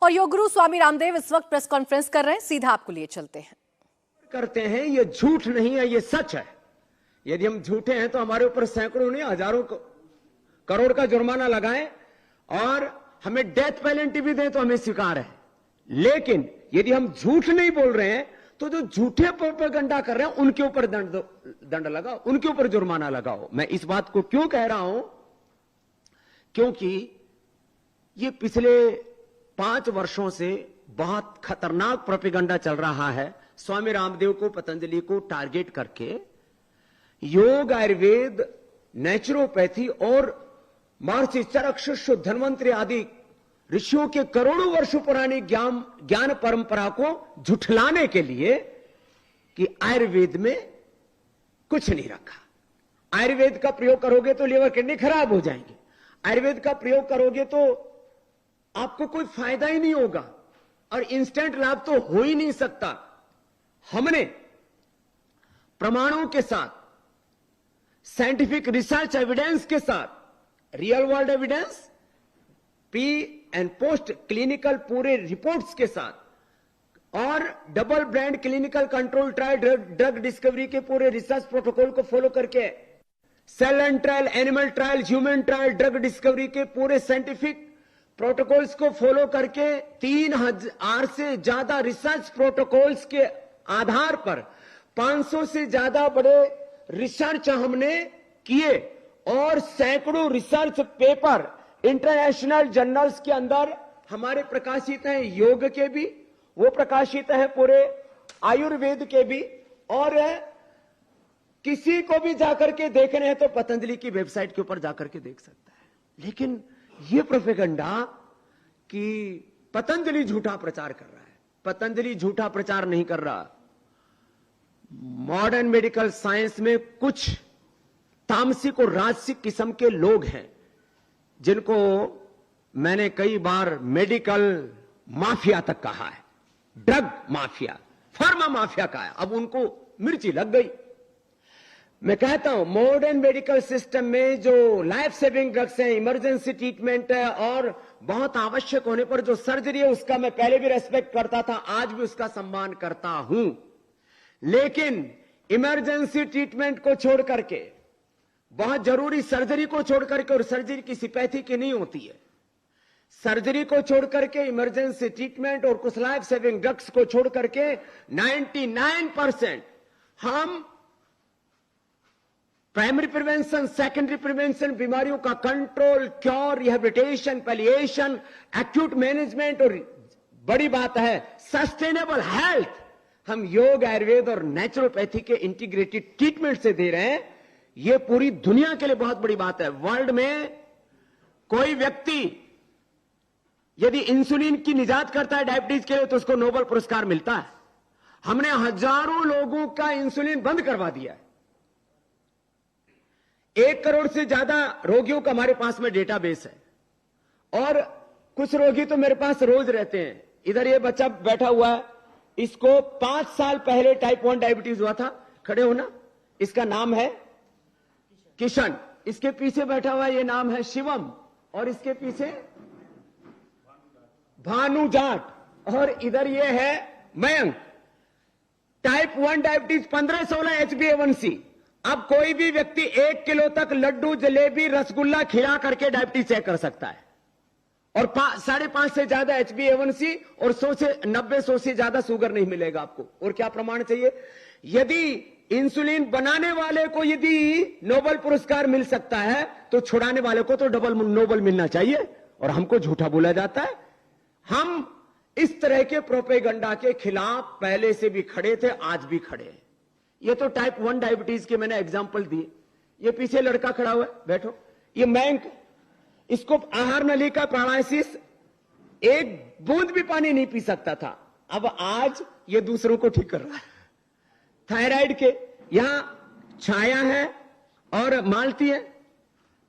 और योग गुरु स्वामी रामदेव इस वक्त प्रेस कॉन्फ्रेंस कर रहे हैं, सीधा आपको लिए चलते हैं। करते हैं, ये झूठ नहीं है, ये सच है। यदि हम झूठे हैं तो हमारे ऊपर सैकड़ों नहीं हजारों करोड़ का जुर्माना लगाएं और हमें डेथ पेनल्टी भी दें तो हमें स्वीकार है। लेकिन यदि हम झूठ नहीं बोल रहे हैं तो जो झूठे प्रोपेगेंडा कर रहे हैं उनके ऊपर दंड लगाओ, उनके ऊपर जुर्माना लगाओ। मैं इस बात को क्यों कह रहा हूं, क्योंकि ये पिछले 5 वर्षों से बहुत खतरनाक प्रोपेगेंडा चल रहा है स्वामी रामदेव को, पतंजलि को टारगेट करके। योग, आयुर्वेद, नेचुरोपैथी और महर्षि चरक, शिष्य, धन्वंतरि आदि ऋषियों के करोड़ों वर्षों पुरानी ज्ञान परंपरा को झुठलाने के लिए कि आयुर्वेद में कुछ नहीं रखा। आयुर्वेद का प्रयोग करोगे तो लीवर किडनी खराब हो जाएंगे, आयुर्वेद का प्रयोग करोगे तो आपको कोई फायदा ही नहीं होगा और इंस्टेंट लाभ तो हो ही नहीं सकता। हमने प्रमाणों के साथ, साइंटिफिक रिसर्च एविडेंस के साथ, real world evidence, pre and post clinical पूरे रिपोर्ट्स के साथ और double brand clinical control trial, drug discovery के पूरे रिसर्च प्रोटोकॉल को फॉलो करके, cell and trial, animal trial, human trial, drug discovery के पूरे साइंटिफिक प्रोटोकॉल्स को फॉलो करके 3000 से ज्यादा रिसर्च प्रोटोकॉल्स के आधार पर 500 से ज्यादा बड़े रिसर्च हमने किए और सैकड़ों रिसर्च पेपर इंटरनेशनल जर्नल्स के अंदर हमारे प्रकाशित हैं, योग के भी, वो प्रकाशित है पूरे आयुर्वेद के भी। और किसी को भी जाकर के देखने हैं तो पतंजलि की वेबसाइट के ऊपर जाकर के देख सकता है। लेकिन ये प्रोपेगेंडा कि पतंजलि झूठा प्रचार कर रहा है, पतंजलि झूठा प्रचार नहीं कर रहा। मॉडर्न मेडिकल साइंस में कुछ तामसिक और राजसिक किस्म के लोग हैं जिनको मैंने कई बार मेडिकल माफिया तक कहा है, ड्रग माफिया, फार्मा माफिया कहा है। अब उनको मिर्ची लग गई। मैं कहता हूं मॉडर्न मेडिकल सिस्टम में जो लाइफ सेविंग ड्रग्स हैं, इमरजेंसी ट्रीटमेंट है और बहुत आवश्यक होने पर जो सर्जरी है, उसका मैं पहले भी रेस्पेक्ट करता था, आज भी उसका सम्मान करता हूं। लेकिन इमरजेंसी ट्रीटमेंट को छोड़ करके, बहुत जरूरी सर्जरी को छोड़ करके, और सर्जरी किसी पैथी की नहीं होती है, सर्जरी को छोड़ करके इमरजेंसी ट्रीटमेंट और कुछ लाइफ सेविंग ड्रग्स को छोड़ करके 99% हम प्राइमरी प्रिवेंशन, सेकेंडरी प्रिवेंशन, बीमारियों का control, cure, rehabilitation, palliation, acute management और बड़ी बात है सस्टेनेबल हेल्थ, हम योग, आयुर्वेद और नेचुरोपैथी के इंटीग्रेटेड ट्रीटमेंट से दे रहे हैं। यह पूरी दुनिया के लिए बहुत बड़ी बात है। वर्ल्ड में कोई व्यक्ति यदि इंसुलिन की निजात करता है डायबिटीज के लिए तो उसको नोबेल पुरस्कार मिलता है। हमने हजारों लोगों का इंसुलिन बंद करवा दिया है। 1 करोड़ से ज्यादा रोगियों का हमारे पास में डेटाबेस है और कुछ रोगी तो मेरे पास रोज रहते हैं। इधर ये बच्चा बैठा हुआ है, इसको 5 साल पहले टाइप 1 डायबिटीज हुआ था। खड़े हो ना, इसका नाम है किशन, इसके पीछे बैठा हुआ ये नाम है शिवम और इसके पीछे भानु जाट और इधर ये है मयंक। Type 1 diabetes 15-16 HbA1c। अब कोई भी व्यक्ति 1 किलो तक लड्डू, जलेबी, रसगुल्ला खिला करके डायबिटीज चेक कर सकता है और 5.5 से ज्यादा HbA1c और 100 से ज्यादा शुगर नहीं मिलेगा आपको। और क्या प्रमाण चाहिए? यदि इंसुलिन बनाने वाले को यदि नोबेल पुरस्कार मिल सकता है तो छुड़ाने वाले को तो डबल नोबेल मिलना चाहिए और हमको झूठा बोला जाता है। हम इस तरह के प्रोपेगेंडा के खिलाफ पहले से भी खड़े थे, आज भी खड़े हैं। ये तो टाइप 1 डायबिटीज के मैंने एग्जांपल दिए। ये पीछे लड़का खड़ा हुआ है, बैठो, ये मैंक, इसको आहार नली का पैरालिसिस, 1 बूंद भी पानी नहीं पी सकता था, अब आज ये दूसरों को ठीक कर रहा है। थायराइड के यहां छाया है और मालती है,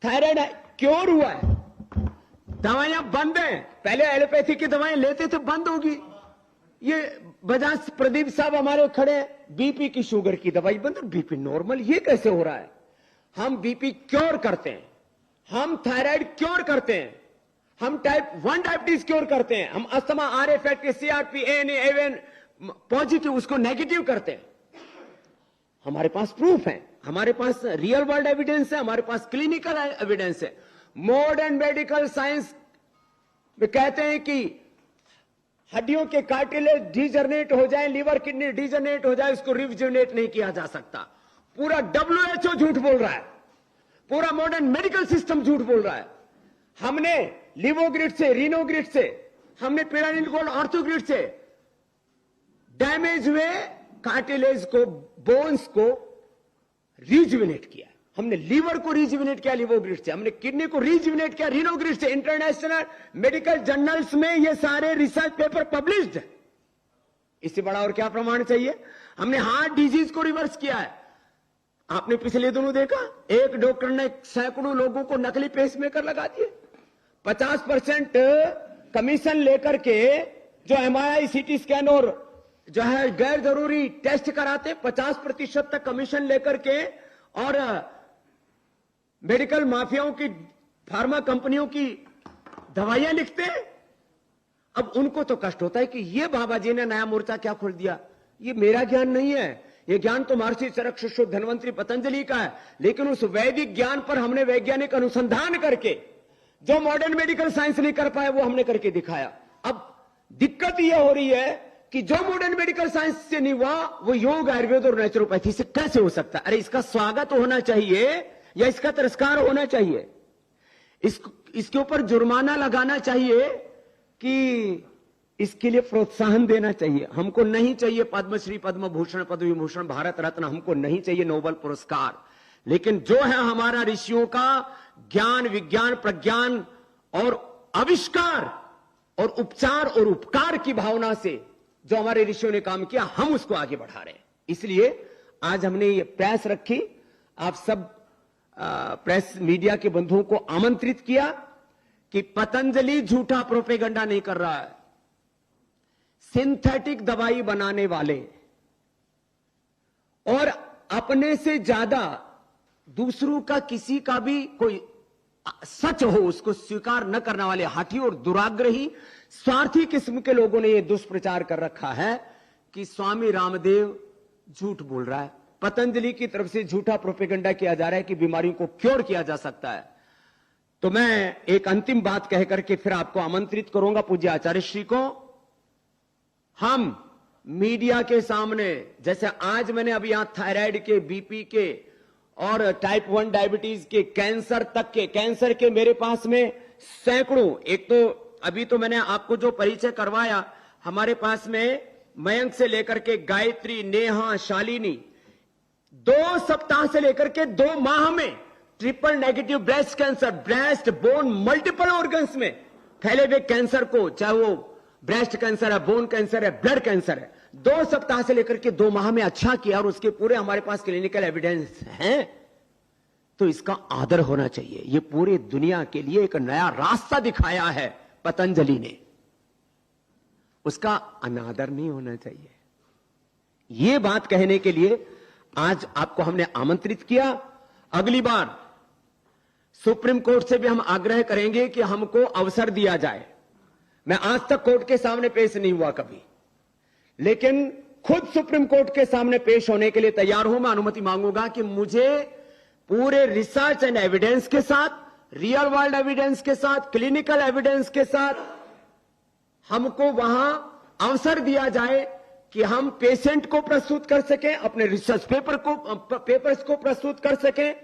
थायराइड है, क्योर हुआ है, दवाइयां बंद हैं। पहले एलोपैथी की दवाएं लेते थे, बंद होगी। ये बजाज प्रदीप साहब हमारे खड़े हैं, बीपी की, शुगर की दवाई बंद, बीपी नॉर्मल, ये कैसे हो रहा है? हम बीपी क्योर करते हैं, हम थायराइड क्योर करते हैं, हम टाइप 1 डायबिटीज क्योर करते हैं, हम अस्थमा, आरए फैटी, सीआरपी, एएनए, एवन पॉजिटिव उसको नेगेटिव करते हैं। हमारे पास प्रूफ है, हमारे पास रियल वर्ल्ड एविडेंस है, हमारे पास क्लिनिकल एविडेंस है। मॉडर्न मेडिकल साइंस में कहते हैं कि हड्डियों के कार्टिलेज डिजनरेट हो जाए, लीवर किडनी डिजनरेट हो जाए, उसको रिविजुनेट नहीं किया जा सकता। पूरा WHO झूठ बोल रहा है, पूरा मॉडर्न मेडिकल सिस्टम झूठ बोल रहा है। हमने लिवोग्रिड से, रीनोग्रिड से, हमने पिरामिड गोल्ड ऑर्थोग्रिड से डैमेज हुए कार्टिलेज को, बोन्स को रिजुविनेट किया। हमने लीवर को रिजुविनेट किया लिवोग्रिड से, हमने किडनी को रिजुविनेट किया रीनोग्रिड से। इंटरनेशनल मेडिकल जर्नल्स में ये सारे रिसर्च पेपर पब्लिश्ड है। इससे बड़ा और क्या प्रमाण चाहिए। हमने हार्ट डिजीज को रिवर्स किया है। आपने पिछले दिनों देखा, एक डॉक्टर ने सैकड़ों लोगों को नकली पेसमेकर लगा दिए। 50% कमीशन लेकर के जो MRI, CT स्कैन और जो है गैर जरूरी टेस्ट कराते, 50% तक कमीशन लेकर के और मेडिकल माफियाओं की, फार्मा कंपनियों की दवाइयां लिखते हैं। अब उनको तो कष्ट होता है कि ये बाबा जी ने नया मोर्चा क्या खोल दिया। ये मेरा ज्ञान नहीं है, ये ज्ञान तो महर्षि चरक, शिष्य धन्वंतरी पतंजलि का है। लेकिन उस वैदिक ज्ञान पर हमने वैज्ञानिक अनुसंधान करके जो मॉडर्न मेडिकल साइंस नहीं कर पाया वो हमने करके दिखाया। अब दिक्कत यह हो रही है कि जो मॉडर्न मेडिकल साइंस से नहीं हुआ वो योग, आयुर्वेद और नेचुरोपैथी से कैसे हो सकता है। अरे इसका स्वागत होना चाहिए या इसका तिरस्कार होना चाहिए। इसके ऊपर जुर्माना लगाना चाहिए कि इसके लिए प्रोत्साहन देना चाहिए। हमको नहीं चाहिए पद्मश्री, पद्म भूषण, पद्म विभूषण, भारत रत्न, हमको नहीं चाहिए नोबेल पुरस्कार। लेकिन जो है हमारा ऋषियों का ज्ञान, विज्ञान, प्रज्ञान और आविष्कार और उपचार और उपकार की भावना से जो हमारे ऋषियों ने काम किया, हम उसको आगे बढ़ा रहे हैं। इसलिए आज हमने ये प्रेस रखी, आप सब प्रेस मीडिया के बंधुओं को आमंत्रित किया कि पतंजलि झूठा प्रोपेगेंडा नहीं कर रहा है। सिंथेटिक दवाई बनाने वाले और अपने से ज्यादा दूसरों का, किसी का भी कोई सच हो उसको स्वीकार न करने वाले हाथी और दुराग्रही स्वार्थी किस्म के लोगों ने यह दुष्प्रचार कर रखा है कि स्वामी रामदेव झूठ बोल रहा है। पतंजलि की तरफ से झूठा प्रोपेगेंडा किया जा रहा है कि बीमारियों को क्योर किया जा सकता है। तो मैं एक अंतिम बात कह करके फिर आपको आमंत्रित करूंगा पूज्य आचार्य श्री को। हम मीडिया के सामने, जैसे आज मैंने अभी यहां थायराइड के, बीपी के और टाइप 1 डायबिटीज के, कैंसर तक के, कैंसर के मेरे पास में सैकड़ों, एक तो अभी तो मैंने आपको जो परिचय करवाया, हमारे पास में मयंक से लेकर के गायत्री, नेहा, शालिनी 2 सप्ताह से लेकर के 2 माह में triple negative breast cancer, breast, bone, multiple organs में फैले हुए कैंसर को, चाहे वो ब्रेस्ट कैंसर है, बोन कैंसर है, ब्लड कैंसर है, 2 सप्ताह से लेकर के 2 माह में अच्छा किया और उसके पूरे हमारे पास क्लिनिकल एविडेंस हैं। तो इसका आदर होना चाहिए। ये पूरी दुनिया के लिए एक नया रास्ता दिखाया है पतंजलि ने, उसका अनादर नहीं होना चाहिए। ये बात कहने के लिए आज आपको हमने आमंत्रित किया। अगली बार सुप्रीम कोर्ट से भी हम आग्रह करेंगे कि हमको अवसर दिया जाए। मैं आज तक कोर्ट के सामने पेश नहीं हुआ कभी, लेकिन खुद सुप्रीम कोर्ट के सामने पेश होने के लिए तैयार हूं। मैं अनुमति मांगूंगा कि मुझे पूरे रिसर्च एंड एविडेंस के साथ, रियल वर्ल्ड एविडेंस के साथ, क्लिनिकल एविडेंस के साथ हमको वहां अवसर दिया जाए कि हम पेशेंट को प्रस्तुत कर सकें, अपने रिसर्च पेपर्स को प्रस्तुत कर सकें।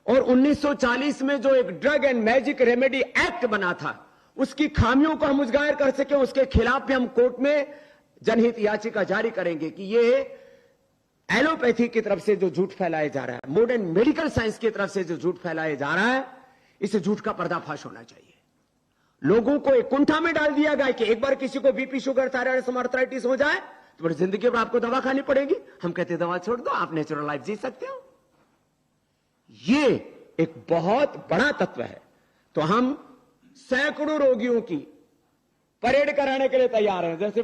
और 1940 में जो एक drug and magic remedy act बना था, उसकी खामियों को हम उजागर कर सकें। उसके खिलाफ भी हम कोर्ट में जनहित याचिका जारी करेंगे कि ये एलोपैथी की तरफ से जो झूठ फैलाया जा रहा है, मॉडर्न मेडिकल साइंस की तरफ से जो झूठ फैलाया जा रहा है, इस झूठ का पर्दाफाश होना चाहिए। लोगों को एक कुंठा में डाल दिया गया कि एक बार किसी को बीपी, शुगर, थायराइड, आर्थराइटिस हो जाए तो पूरी जिंदगी में आपको दवा खानी पड़ेगी। हम कहते हैं दवा छोड़ दो, आप नेचुरल लाइफ जी सकते हो। ये एक बहुत बड़ा तत्व है। तो हम सैकड़ों रोगियों की परेड कराने के लिए तैयार हैं। जैसे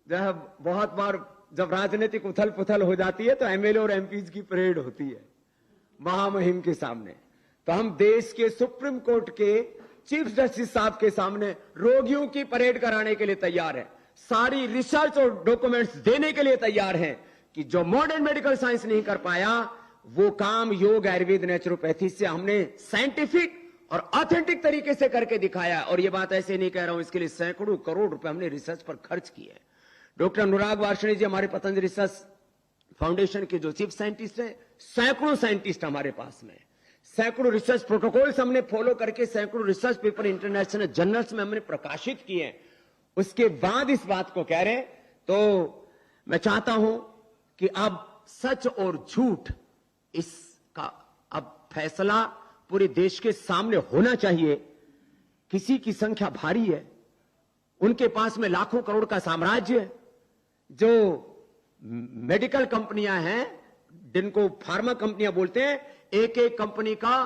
बहुत बार जब राजनीतिक उथल पुथल हो जाती है तो एमएलए और एमपीज की परेड होती है महामहिम के सामने। तो हम देश के सुप्रीम कोर्ट के चीफ जस्टिस साहब के सामने रोगियों की परेड कराने के लिए तैयार है, सारी रिसर्च और डॉक्यूमेंट्स देने के लिए तैयार हैं कि जो मॉडर्न मेडिकल साइंस नहीं कर पाया वो काम योग, आयुर्वेद, नेचुरोपैथी से हमने साइंटिफिक और ऑथेंटिक तरीके से करके दिखाया। और ये बात ऐसे नहीं कह रहा हूं, इसके लिए सैकड़ों करोड़ रुपए हमने रिसर्च पर खर्च किए। डॉक्टर अनुराग वार्ष्णेय जी हमारे पतंजलि रिसर्च फाउंडेशन के जो चीफ साइंटिस्ट हैं, सैकड़ों साइंटिस्ट हमारे पास में, सैकड़ों रिसर्च प्रोटोकॉल्स हमने फॉलो करके सैकड़ों रिसर्च पेपर इंटरनेशनल जर्नल्स में हमने प्रकाशित किए। उसके बाद इस बात को कह रहे, तो मैं चाहता हूं कि अब सच और झूठ इसका अब फैसला पूरे देश के सामने होना चाहिए। किसी की संख्या भारी है, उनके पास में लाखों करोड़ का साम्राज्य है, जो मेडिकल कंपनियां हैं जिनको फार्मा कंपनियां बोलते हैं, एक एक कंपनी का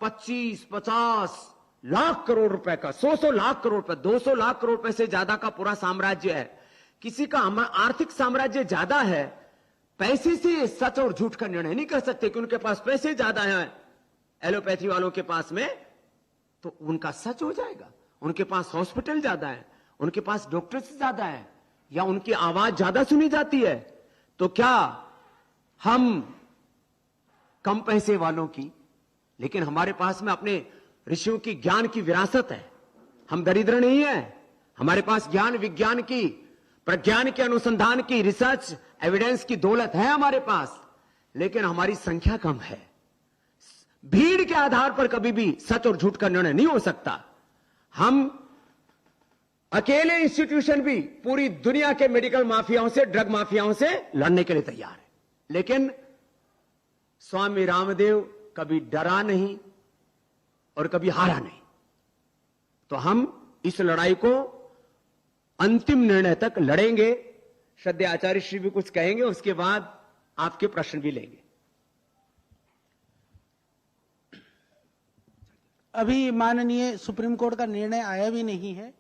25-50 लाख करोड़ रुपए का, 100 लाख करोड़ रुपए, 200 लाख करोड़ रुपए से ज्यादा का पूरा साम्राज्य है। किसी का आर्थिक साम्राज्य ज्यादा है, पैसे से सच और झूठ का निर्णय नहीं कर सकते कि उनके पास पैसे ज्यादा हैं एलोपैथी वालों के पास में, तो उनका सच हो जाएगा। उनके पास हॉस्पिटल ज्यादा है, उनके पास डॉक्टर्स ज्यादा है, या उनकी आवाज ज्यादा सुनी जाती है, तो क्या हम कम पैसे वालों की, लेकिन हमारे पास में अपने ऋषियों की ज्ञान की विरासत है, हम दरिद्र नहीं है, हमारे पास ज्ञान विज्ञान की, प्रज्ञान के अनुसंधान की, रिसर्च एविडेंस की दौलत है हमारे पास, लेकिन हमारी संख्या कम है। भीड़ के आधार पर कभी भी सच और झूठ का निर्णय नहीं हो सकता। हम अकेले इंस्टीट्यूशन भी पूरी दुनिया के मेडिकल माफियाओं से, ड्रग माफियाओं से लड़ने के लिए तैयार है, लेकिन स्वामी रामदेव कभी डरा नहीं और कभी हारा नहीं। तो हम इस लड़ाई को अंतिम निर्णय तक लड़ेंगे। श्रद्धेय आचार्य श्री भी कुछ कहेंगे, उसके बाद आपके प्रश्न भी लेंगे। अभी माननीय सुप्रीम कोर्ट का निर्णय आया भी नहीं है,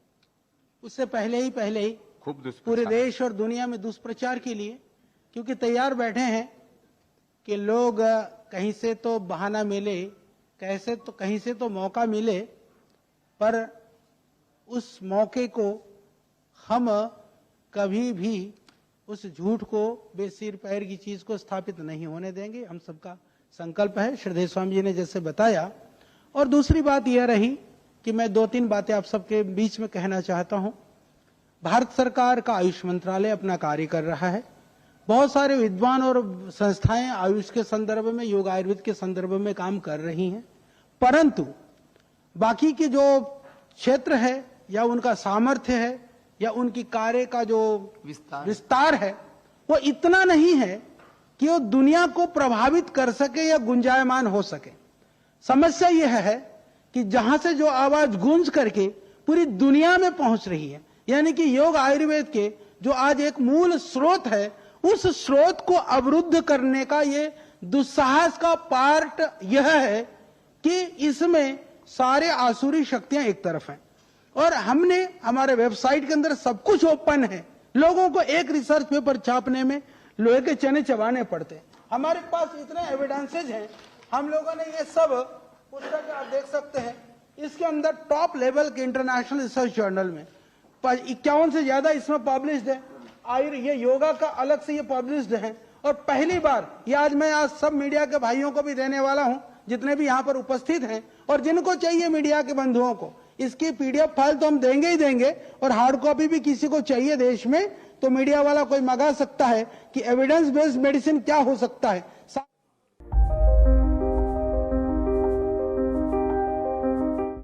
उससे पहले ही खूब पूरे देश और दुनिया में दुष्प्रचार के लिए क्योंकि तैयार बैठे हैं कि लोग कहीं से तो बहाना मिले, कहीं से तो मौका मिले, पर उस मौके को हम कभी भी उस झूठ को, बेसिर पैर की चीज को स्थापित नहीं होने देंगे। हम सबका संकल्प है, श्रद्धेय स्वामी जी ने जैसे बताया। और दूसरी बात यह रही कि मैं 2-3 बातें आप सबके बीच में कहना चाहता हूं। भारत सरकार का आयुष मंत्रालय अपना कार्य कर रहा है, बहुत सारे विद्वान और संस्थाएं आयुष के संदर्भ में, योग आयुर्वेद के संदर्भ में काम कर रही हैं, परंतु बाकी के जो क्षेत्र है या उनका सामर्थ्य है या उनकी कार्य का जो विस्तार है वो इतना नहीं है कि वो दुनिया को प्रभावित कर सके या गुंजायमान हो सके। समस्या यह है कि जहां से जो आवाज गूंज करके पूरी दुनिया में पहुंच रही है, यानी कि योग आयुर्वेद के जो आज एक मूल स्रोत है, उस स्रोत को अवरुद्ध करने का ये दुस्साहस का पार्ट यह है कि इसमें सारे आसुरी शक्तियां एक तरफ हैं और हमने हमारे वेबसाइट के अंदर सब कुछ ओपन है। लोगों को एक रिसर्च पेपर छापने में लोहे के चने चबाने पड़ते। हमारे पास इतने एविडेंसेज हैं, हम लोगों ने ये सब पुस्तक आप देख सकते हैं, इसके अंदर टॉप लेवल के इंटरनेशनल रिसर्च जर्नल में 51 से ज्यादा इसमें पब्लिश्ड है। ये योगा का अलग से ये पब्लिश्ड है और पहली बार ये आज मैं आज सब मीडिया के भाइयों को भी देने वाला हूं, जितने भी यहाँ पर उपस्थित हैं, और जिनको चाहिए मीडिया के बंधुओं को इसकी PDF फाइल तो हम देंगे ही देंगे, और हार्ड कॉपी भी किसी को चाहिए देश में तो मीडिया वाला कोई मंगा सकता है कि एविडेंस बेस्ड मेडिसिन क्या हो सकता है।